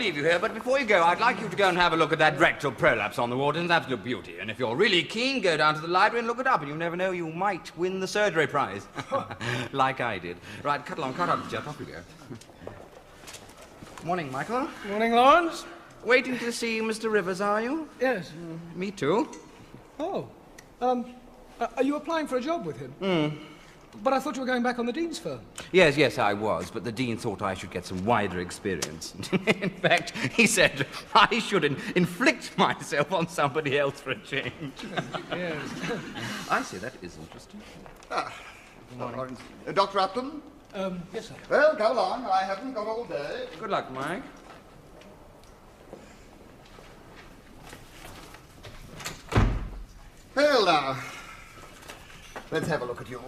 leave you here, but before you go, I'd like you to go and have a look at that rectal prolapse on the ward. It's an absolute beauty. And if you're really keen, go down to the library and look it up, and you never know, you might win the surgery prize. Like I did. Right, cut out the jet. Off you go. Morning, Michael. Morning, Lawrence. Waiting to see Mr. Rivers, are you? Yes. Me too. Oh. Are you applying for a job with him? But I thought you were going back on the Dean's firm. Yes, I was, but the Dean thought I should get some wider experience. In fact, he said I should inflict myself on somebody else for a change. Yes. I see, that is interesting. Good morning. Dr. Upton? Yes, sir. Well, go along. I haven't got all day. Good luck, Mike. Well, now, let's have a look at you.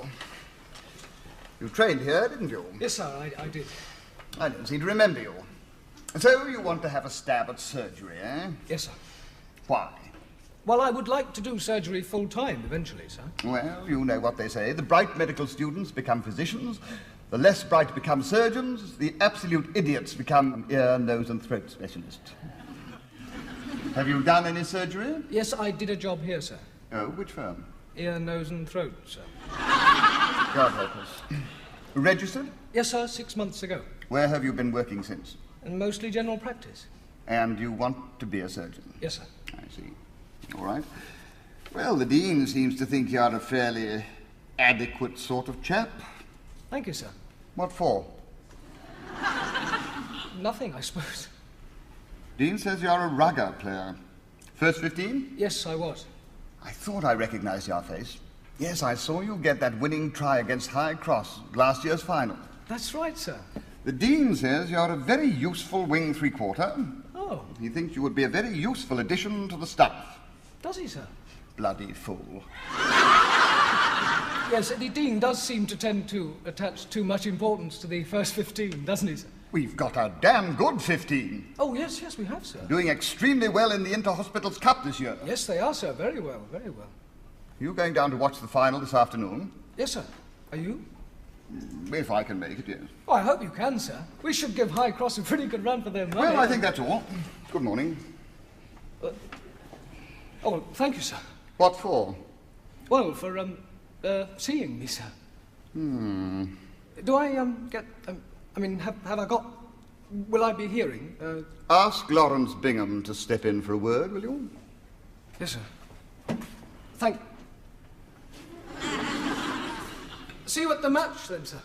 You trained here, didn't you? Yes, sir, I did. I don't seem to remember you. So you want to have a stab at surgery, eh? Yes, sir. Why? Well, I would like to do surgery full-time eventually, sir. Well, you know what they say. The bright medical students become physicians, the less bright become surgeons, the absolute idiots become ear, nose and throat specialists. Have you done any surgery? Yes, I did a job here, sir. Oh, which firm? Ear, nose and throat, sir. God help us. Registered? Yes, sir, 6 months ago. Where have you been working since? And mostly general practice. And you want to be a surgeon? Yes, sir. I see. All right. Well, the Dean seems to think you're a fairly adequate sort of chap. Thank you, sir. What for? Nothing, I suppose. Dean says you're a rugger player. First 15? Yes, I was. I thought I recognized your face. Yes, I saw you get that winning try against High Cross last year's final. That's right, sir. The Dean says you're a very useful wing three-quarter. Oh, He thinks you would be a very useful addition to the staff. does he, sir? Bloody fool. Yes, the Dean does seem to tend to attach too much importance to the first 15, doesn't he, sir? We've got a damn good 15. Oh, yes, we have, sir. Doing extremely well in the Inter-Hospitals Cup this year. Yes, they are, sir. Very well, very well. You going down to watch the final this afternoon? Yes, sir. Are you? If I can make it, yes. Oh, I hope you can, sir. We should give High Cross a pretty good run for their money. Well, I think that's all. Good morning. Oh, thank you, sir. What for? Well, for, seeing me, sir. Do I, get, have I got... Will I be hearing? Ask Lawrence Bingham to step in for a word, will you? Yes, sir. Thank... See you at the match, then, sir.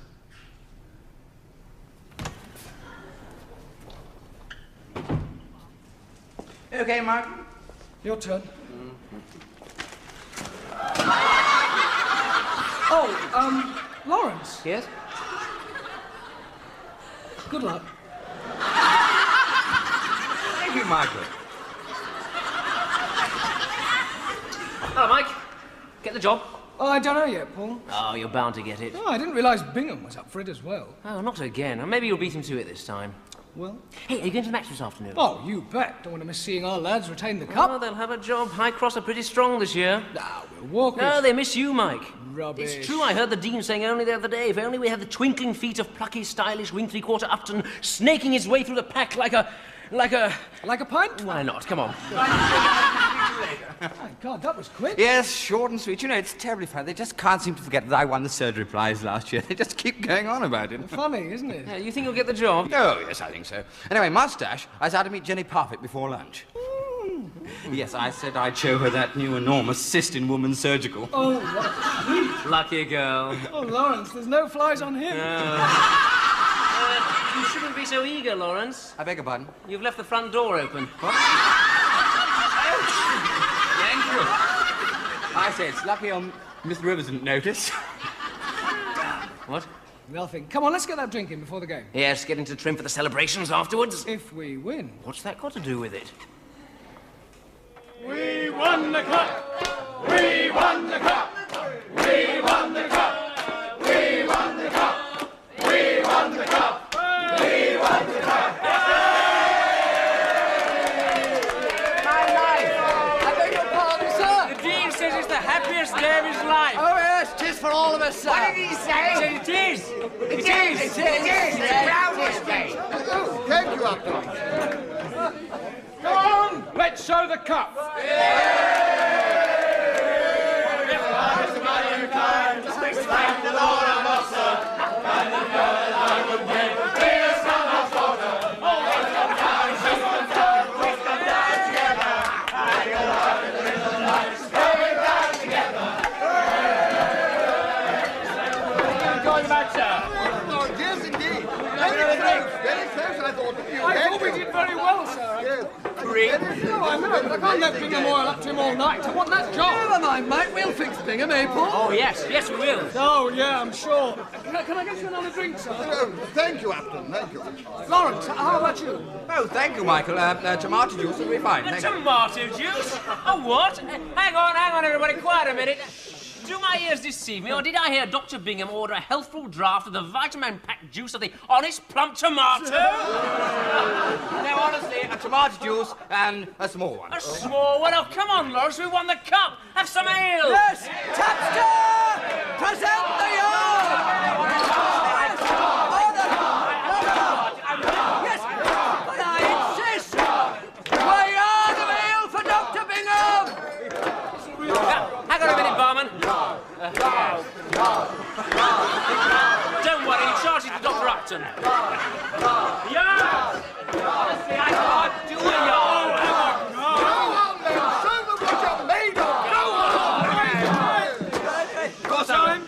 Okay, Mike. Your turn. Oh, Lawrence. Yes? Good luck. Thank you, Michael. Hello, Mike. Get the job? Oh, I don't know yet, Paul. Oh, you're bound to get it. Oh, I didn't realise Bingham was up for it as well. Oh, not again. Maybe you'll beat him to it this time. Well? Hey, are you going to the match this afternoon? Oh, you bet. Don't want to miss seeing our lads retain the cup. Oh, they'll have a job. High Cross are pretty strong this year. Now, we'll walk it. No, they miss you, Mike. Rubbish. It's true, I heard the Dean saying only the other day, if only we had the twinkling feet of plucky, stylish wing three-quarter Upton snaking his way through the pack like a... Like a pint? Why not? Come on. My God, that was quick. Yes, short and sweet. You know, it's terribly funny. They just can't seem to forget that I won the surgery prize last year. They just keep going on about it. Funny, isn't it? Yeah, you think you'll get the job? Oh, yes, I think so. Anyway, Mustache, I was out to meet Jenny Parfitt before lunch. Yes, I said I'd show her that new enormous cyst in woman's surgical. Oh, what? Lucky girl. Oh, Lawrence, there's no flies on him. You shouldn't be so eager, Lawrence. I beg your pardon? You've left the front door open. What? Thank you. I say, it's lucky Mr. Rivers didn't notice. What? Nothing. Come on, let's get that drink in before the game. Yes, getting to trim for the celebrations afterwards. If we win. What's that got to do with it? We won the cup! We won the cup! We won the cup! We won the cup! We won the cup! We won the cup! My life! I beg your pardon, sir. The Dean says it's the happiest day of his life. Oh, yes, 'tis for all of us, sir. What did he say? It is. It is. It's the proudest day. Oh, thank you, Upton. Go on, let's show the cup. Oh, yes, indeed. Very close, I thought. I thought we did very well, sir. Yes. No, I know, but I can't let Bingham oil up to him all night. I want that job. Never mind, mate. We'll fix Bingham, eh, Paul? Oh, yes, we will. Oh, yeah, I'm sure. Can I get you another drink, sir? Oh, thank you, Upton. Thank you. Lawrence, how about you? Oh, thank you, Michael. Tomato juice will be fine. Thank you. Tomato juice? Oh, what? Hang on, everybody. Quiet a minute. Do my ears deceive me, or did I hear Dr. Bingham order a healthful draught of the vitamin-packed juice of the honest plump tomato? No, honestly, a tomato juice and a small one. A small one? Oh, come on, Lawrence, we won the cup. Have some ale. Yes! Tapster! Present the yard! Yes, but I insist! A yard of ale for Dr. Bingham! Hang on a minute, barman. Don't worry, he charges to Dr. Upton. Yeah! Honestly, I can't do a yard. Go on, then. Show them what you're made of. Go on. Time?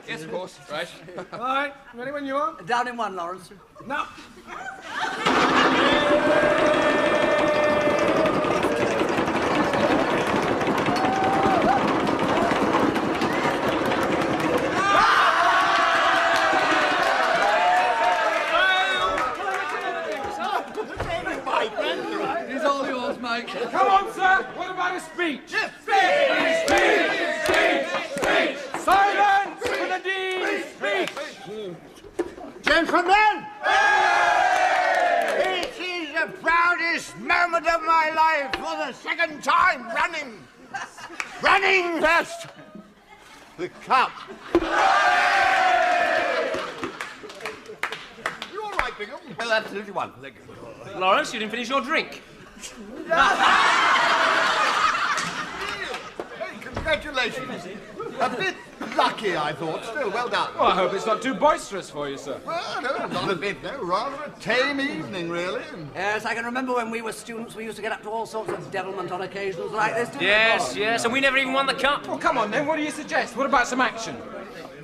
Yes, of course. Right. All right, ready when you are? Down in one, Lawrence. No. He's all yours, mate. Come on, sir. What about a speech? Speech! Silence for the Dean's speech! Gentlemen! It is the proudest moment of my life for the second time running. Running first. The cup. You all right, Bingham? Well, absolutely wonderful. Thank you. Lawrence, you didn't finish your drink. Hey, congratulations. A bit lucky, I thought. Still, well done. Well, I hope it's not too boisterous for you, sir. Well, no, not a bit. No, rather a tame evening, really. Yes, I can remember when we were students, we used to get up to all sorts of devilment on occasions like this, didn't we, Yes, Paul? yes, and we never even won the cup. Well, come on, then. What do you suggest? What about some action?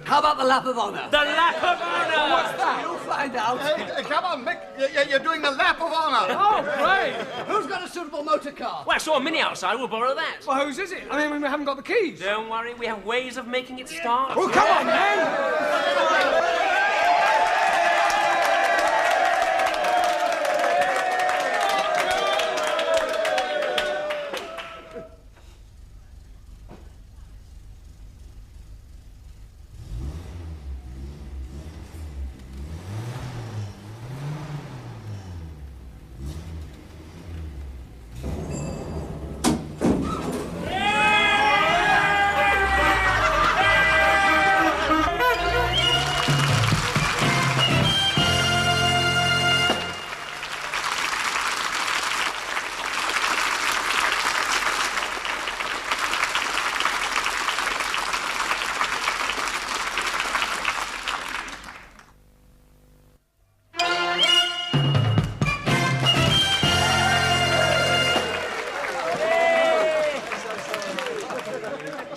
How about the lap of honour? The lap of honour! What's that? You'll find out. Hey, come on, Mick. You're doing the lap of honour. Oh, great. Who's got a suitable motor car? Well, I saw a mini outside. We'll borrow that. Well, whose is it? I mean, we haven't got the keys. Don't worry, we have ways of making it start. Well, come on, then.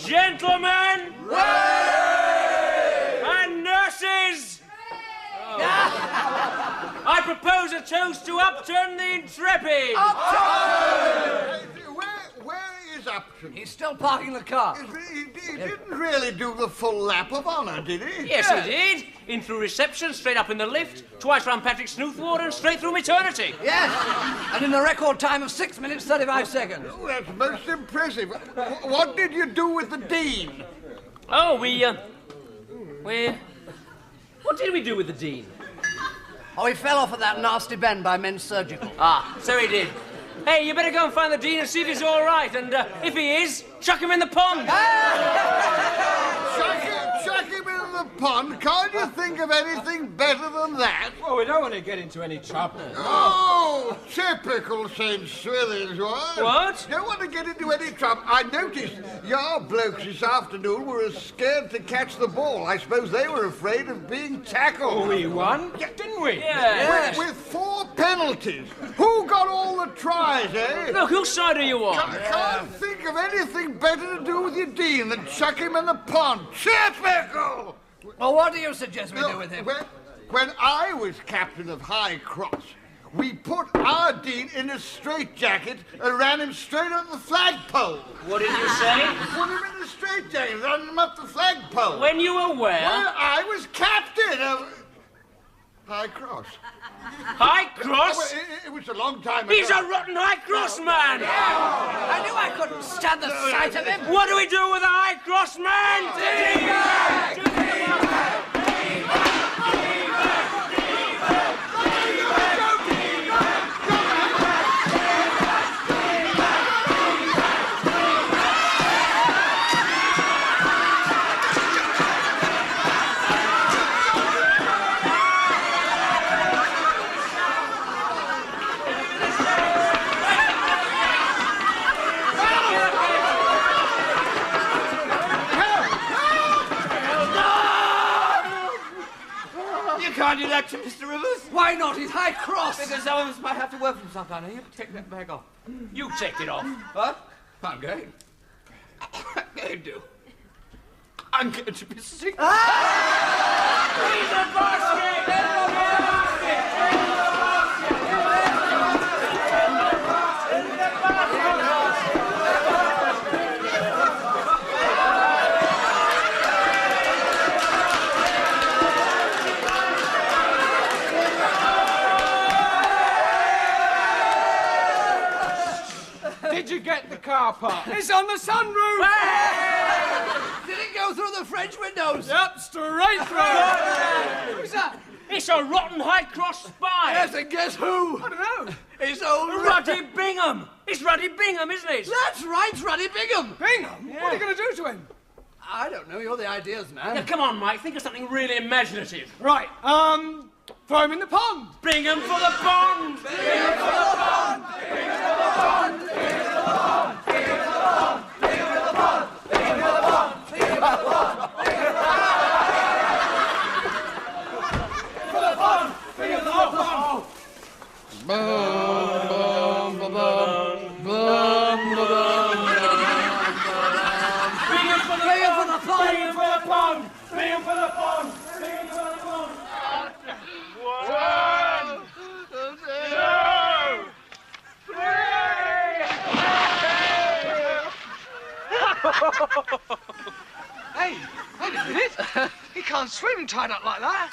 Gentlemen! And nurses! I propose a toast to Upton the Intrepid! Where is Upton? He's still parking the car. He didn't really do the full lap of honour, did he? Yes, he did. In through reception, straight up in the lift, twice round Patrick Snoothward, and straight through eternity. Yes, and in the record time of 6 minutes, 35 seconds. Oh, that's most impressive. What did you do with the Dean? Oh, what did we do with the Dean? Oh, he fell off at that nasty bend by Men's Surgical. Ah, so he did. Hey, you better go and find the Dean and see if he's all right. And if he is, chuck him in the pond. Chuck him in the pond? Can't you think of anything better than that? Well, we don't want to get into any trouble. Oh, typical St. Swithin's one. What? Don't want to get into any trouble. I noticed your blokes this afternoon were as scared to catch the ball. I suppose they were afraid of being tackled. We won, didn't we? Yeah. With 4 penalties. Who got all the tries, eh? Look, whose side are you on? Can't think of anything better to do with your Dean than chuck him in the pond. Typical! Well, what do you suggest we do with him? When I was captain of High Cross, we put our Dean in a straitjacket and ran him straight up the flagpole. What did you say? Put him in a straitjacket and ran him up the flagpole. When you were where? Well, I was captain of High Cross. High Cross? Well, it was a long time ago. He's a rotten High Cross man! I knew I couldn't stand the sight of him. What do we do with a High Cross man? Can't do that to Mr. Rivers. Why not? He's High Cross. Because some of us might have to work from some time. You take that bag off. You take it off. What? I'm going. I'm going to. I'm going to be sick. He's a basket! Did you get the car park? It's on the sunroof! Did it go through the French windows? Yep, straight through. Who's that? It's a rotten High Cross spy! Yes, and guess who? I don't know. It's old Ruddy Bingham! It's Ruddy Bingham, isn't it? That's right, it's Ruddy Bingham. Bingham? What are you going to do to him? I don't know, you're the ideas man. Now, come on, Mike, think of something really imaginative. Right, throw him in the pond. Bingham for the pond! Bingham for the pond! Bingham for the pond! Bingham for the pond! Bingham for the pond! Bingham for the pond! Bingham for the pond! Bingham for the pond! Hey, wait a minute. He can't swim tied up like that.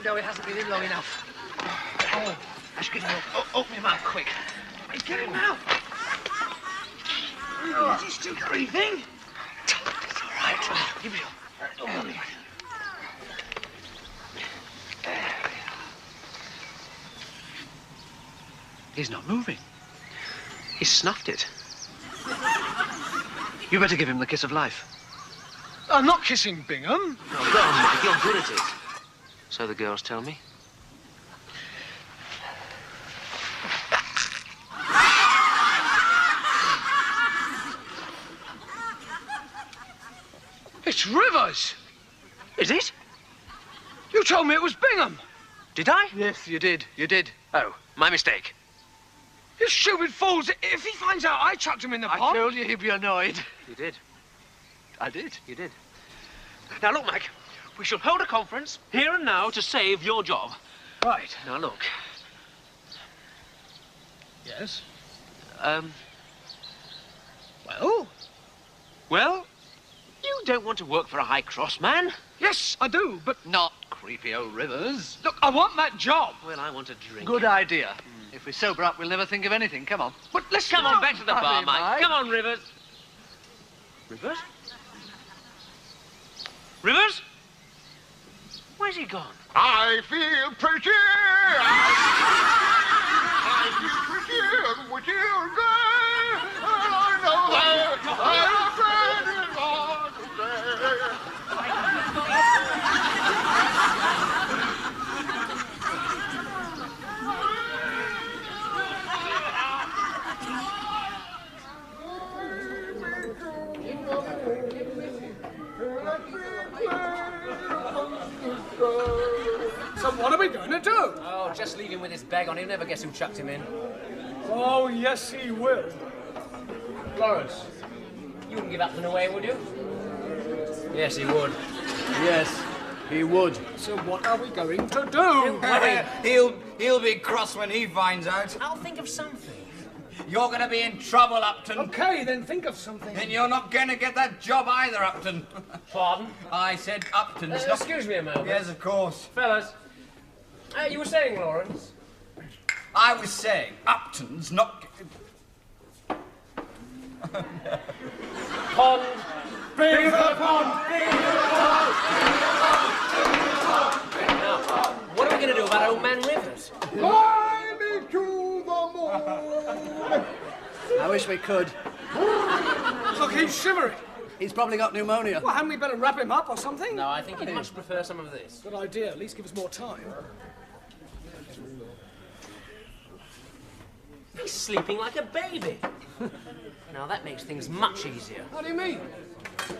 No, it hasn't been in long enough. Oh, let's get him up. Open him up quick. Get him out. Is he still breathing? It's all right. Give me up. He's not moving. He snuffed it. You better give him the kiss of life. I'm not kissing Bingham. Oh, go on, Mike. You're good at it. So the girls tell me. It's Rivers. Is it? You told me it was Bingham. Did I? Yes, you did. You did. Oh, my mistake. You stupid fools. If he finds out I chucked him in the pond... I told you he'd be annoyed. You did. I did. You did. Now, look, Mike. We shall hold a conference here and now to save your job. Right. Now, look. Yes? Well? Well, you don't want to work for a High Cross man. Yes, I do, but... Not creepy old Rivers. Look, I want that job. Well, I want a drink. Good idea. If we sober up, we'll never think of anything. Come on. But let's Come on, back to the bar, Hurry, Mike. Mike. Come on, Rivers. Rivers? Rivers? Where's he gone? I feel pretty. I feel pretty and witty and gay. And I know that I'm ready So what are we going to do? Oh, just leave him with his bag on. He'll never guess who chucked him in. Oh, yes, he will. Lawrence, you wouldn't give Upton away, would you? Yes, he would. Yes, he would. So what are we going to do? Don't worry. He'll be cross when he finds out. I'll think of something. You're going to be in trouble, Upton. Okay, then think of something. And you're not going to get that job either, Upton. Pardon? I said Upton. It's not... Excuse me a moment. Yes, of course. Fellas, you were saying, Lawrence? I was saying, Upton's not... Pond. Big the pond! Now, what are we going to do about old man Rivers? fly me to the moon. I wish we could. Look, he's shivering. He's probably got pneumonia. Well, hadn't we better wrap him up or something? No, I think he'd much prefer some of this. Good idea. At least give us more time. He's sleeping like a baby. Now, that makes things much easier. How do you mean?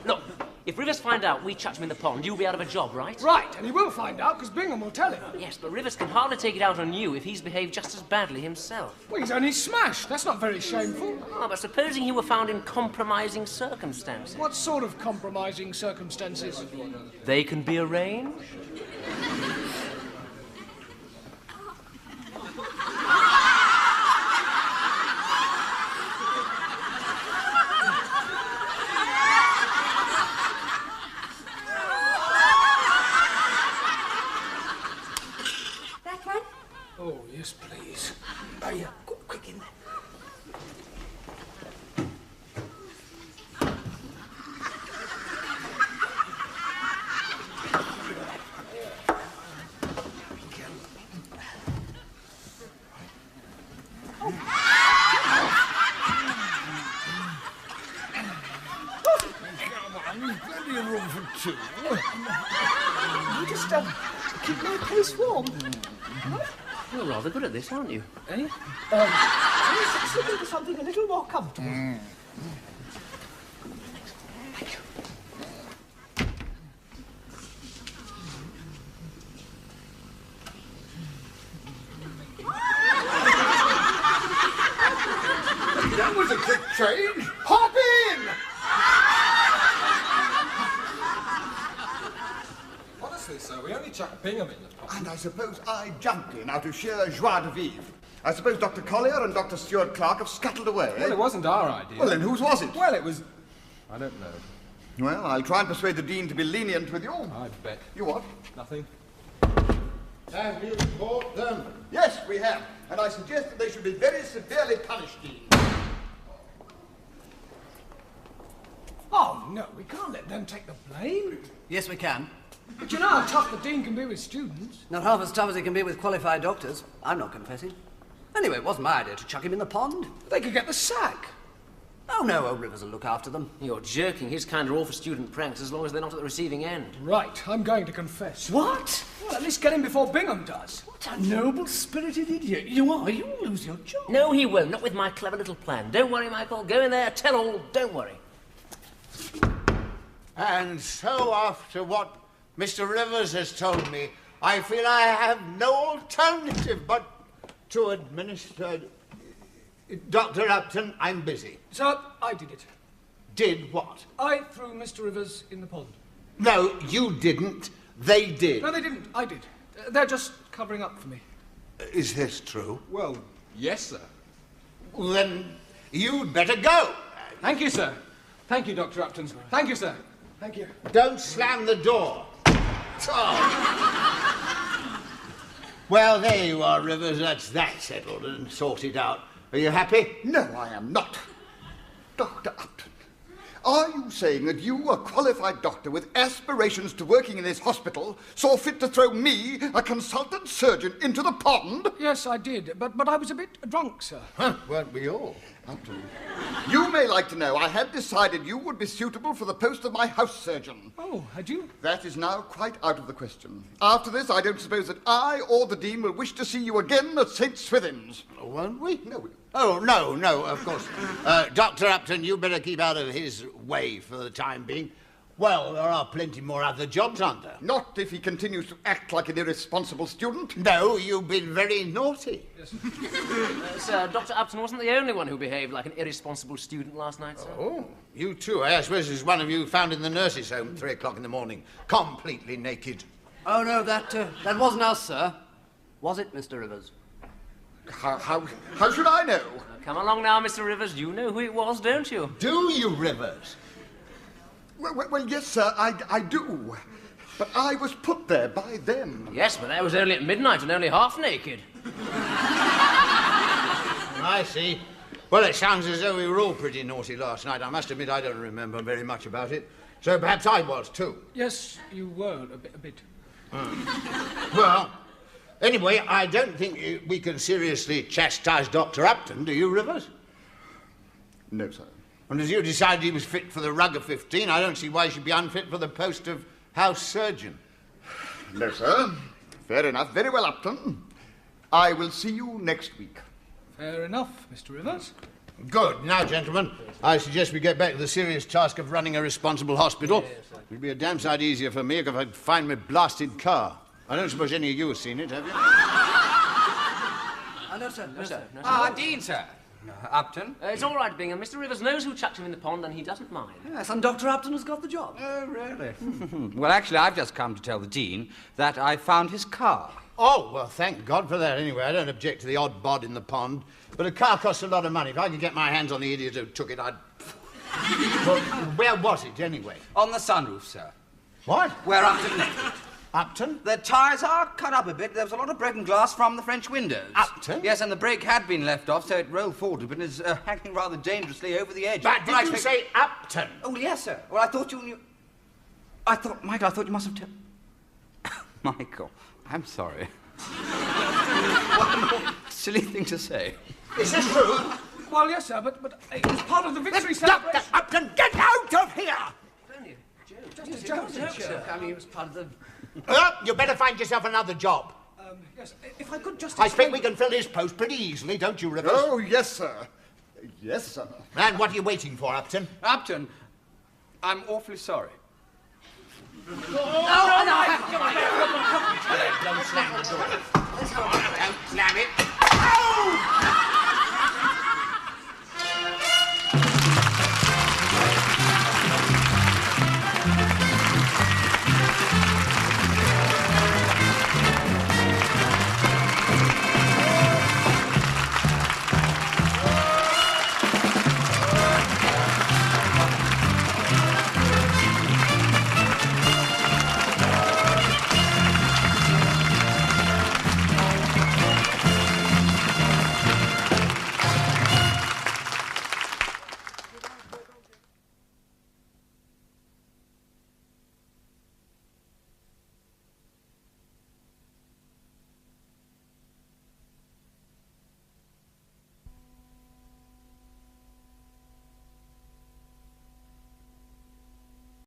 Look, if Rivers find out we chucked him in the pond, you'll be out of a job, right? Right, and he will find out, because Bingham will tell him. Yes, but Rivers can hardly take it out on you if he's behaved just as badly himself. Well, he's only smashed. That's not very shameful. Oh, but supposing he were found in compromising circumstances. What sort of compromising circumstances? They can be arranged. Oh, yes, please. Oh, yeah, quick in there. Plenty of room for two. You just keep my place warm. You're rather good at this, aren't you? Eh? Slip into something a little more comfortable. Thank you. That was a quick change. Hop in! Honestly, sir, we only chucked Bingham in the pond. And I suppose I jumped in out of sheer joie de vivre. I suppose Dr. Collier and Dr. Stuart Clark have scuttled away. Well, it wasn't our idea. Well, then whose was it? Well, it was... I don't know. Well, I'll try and persuade the Dean to be lenient with you. I bet. You what? Nothing. Have you caught them? Yes, we have. And I suggest that they should be very severely punished, Dean. Oh, no, we can't let them take the blame. Yes, we can. But you know how tough the Dean can be with students. Not half as tough as he can be with qualified doctors. I'm not confessing. Anyway, it wasn't my idea to chuck him in the pond. They could get the sack. Oh, no, old Rivers will look after them. You're jerking. His kind are all for student pranks as long as they're not at the receiving end. Right, I'm going to confess. What? Well, at least get him before Bingham does. What a noble-spirited idiot you are. You'll lose your job. No, he won't. Not with my clever little plan. Don't worry, Michael. Go in there, tell all. Don't worry. And so, after what Mr. Rivers has told me, I feel I have no alternative but to administer... Dr. Upton, I'm busy. So, I did it. Did what? I threw Mr. Rivers in the pond. No, you didn't. They did. No, they didn't. I did. They're just covering up for me. Is this true? Well, yes, sir. Well, then you'd better go. Thank you, sir. Thank you, Dr. Upton. Thank you, sir. Thank you. Don't slam the door. Oh. Well, there you are, Rivers. That's that settled and sorted out. Are you happy? No, I am not. Dr. Upton, Are you saying that you, a qualified doctor with aspirations to working in this hospital, saw fit to throw me, a consultant surgeon, into the pond? Yes, I did, but I was a bit drunk, sir. Weren't we all? You may like to know I had decided you would be suitable for the post of my house surgeon. Oh, had you? That is now quite out of the question. After this, I don't suppose that I or the Dean will wish to see you again at St. Swithin's. Won't we? No. Oh, no, of course. Dr. Upton, you better keep out of his way for the time being. Well, there are plenty more other jobs, aren't there? Not if he continues to act like an irresponsible student. No, you've been very naughty. Yes. Sir, Dr. Upton wasn't the only one who behaved like an irresponsible student last night, sir. Oh, you too. I suppose there's one of you found in the nurses' home at 3 o'clock in the morning, completely naked. Oh, no, that wasn't us, sir. Was it, Mr. Rivers? How should I know? Come along now, Mr. Rivers. You know who it was, don't you? Do you, Rivers? Well, yes, sir, I do. But I was put there by them. Yes, but that was only at midnight and only half naked. I see. Well, it sounds as though we were all pretty naughty last night. I must admit I don't remember very much about it. So perhaps I was too. Yes, you were a bit. Well, anyway, I don't think we can seriously chastise Dr. Upton, do you, Rivers? No, sir. And as you decided he was fit for the rug of 15, I don't see why he should be unfit for the post of house surgeon. No, sir. Fair enough. Very well, Upton. I will see you next week. Fair enough, Mr. Rivers. Good. Now, gentlemen, I suggest we get back to the serious task of running a responsible hospital. It'll be a damn sight easier for me if I could find my blasted car. I don't suppose any of you have seen it, have you? No, sir. No, sir. Dean, sir. Upton? It's all right, Bingham. Mr. Rivers knows who chucked him in the pond and he doesn't mind. Yes, and Dr. Upton has got the job. Oh, really? Well, actually, I've just come to tell the Dean that I found his car. Oh, well, thank God for that, anyway. I don't object to the odd bod in the pond, but a car costs a lot of money. If I could get my hands on the idiot who took it, I'd... Well, where was it, anyway? On the sunroof, sir. What? Where Upton left it. Upton? The tyres are cut up a bit. There was a lot of broken glass from the French windows. Upton? Yes, and the brake had been left off, so it rolled forward, but is hanging rather dangerously over the edge. But did you say Upton? Oh, yes, sir. Well, I thought you knew... Michael, I thought you must have Michael, I'm sorry. What a more silly thing to say. Is this true? Well, yes, sir, but it was part of the victory celebration. Dr. Upton, get out of here! Just a joke, sir. I mean, it was part of the... You better find yourself another job. Yes, if I could just I think we can fill his post pretty easily, don't you, Rivers? Oh, yes, sir. Yes, sir. And what are you waiting for, Upton? Upton, I'm awfully sorry. Don't slam the door. Don't slam it.